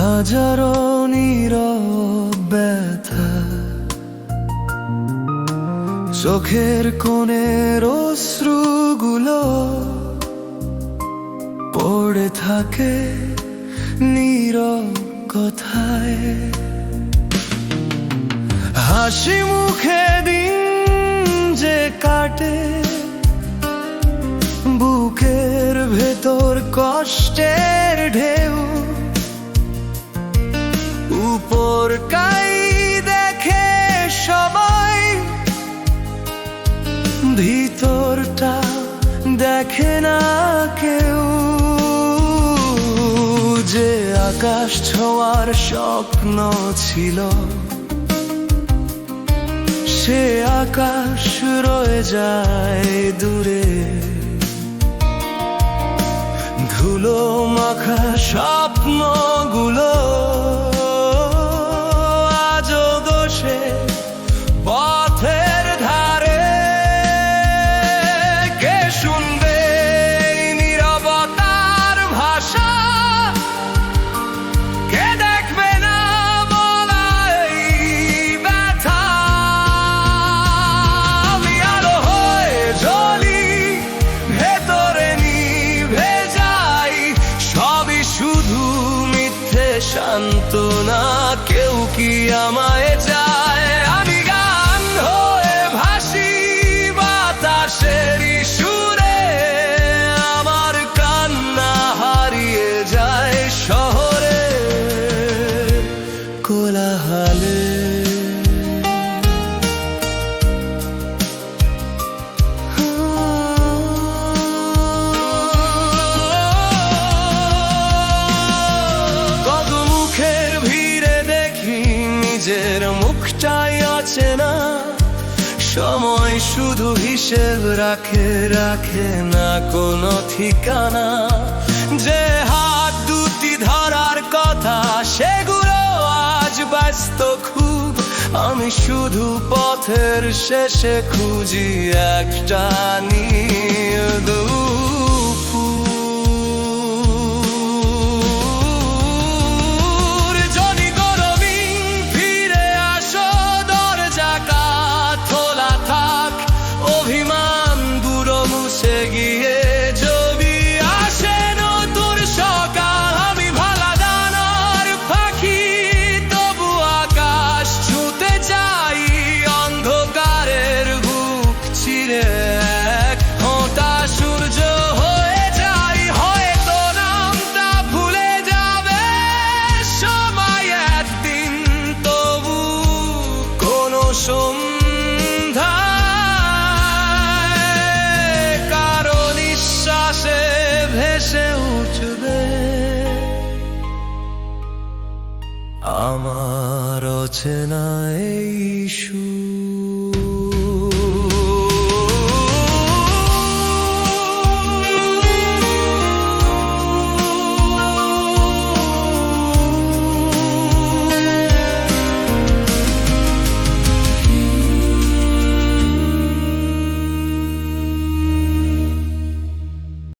হাজারো নীরব ব্যথা, চোখের কোণের অশ্রুগুলো পড়ে থাকে নীরব কথায়। হাসি মুখে দিন যে কাটে, বুকের ভেতর কষ্টের ঢেউ, উপরটাই দেখে সবাই, ভিতরটা দেখে না কেউ। যে আকাশ ছোঁয়ার স্বপ্ন ছিল, সে আকাশ রয়ে যায় দূরে। ধুলো মাখা স্বপ্নগুলো আজও বসে পথের ধারে। কে শুনবে এই নীরবতার ভাষা, কে দেখবে না বলা এই ব্যথা। আমি আলো হয়ে জ্বলি, ভেতরে নিভে যাই, সবই শুধু মিথ্যে সান্ত্বনা। কেউ কি আমায় চায়? আমি গান হয়ে ভাসি বাতাসের সুরে, আমার কান্না হারিয়ে যায় শহরে কোলাহলে। কত মুখের ভিড়ে দেখি নিজের মুখটাই আছে না, সময় শুধু হিসেব রাখে, রাখে না কোনো ঠিকানা। যে হাত দুটি ধরার কথা, সেগুলো আজ ব্যস্ত খুব। আমি শুধু পথের শেষে খুঁজি একটা নীল দুপুর। জনি গরমি ফিরে আসো, দরজা কাঠ খোলা থাক, অভিমান দূর মুছে গিয়ে ছবি আসে নতুন সকাল। আমি ভালা দানার পাখি, তবু আকাশ ছুঁতে যাই, অন্ধকারের বুক চিরে এক ফোঁটা সূর্য হয়ে যাই। হয়তো নামটা ভুলে যাবে সময় একদিন, তবু কোনো সন্ধ্যায় কারো নিঃশ্বাসে ভেসে উঠবে আমার অচেনা এই সুর।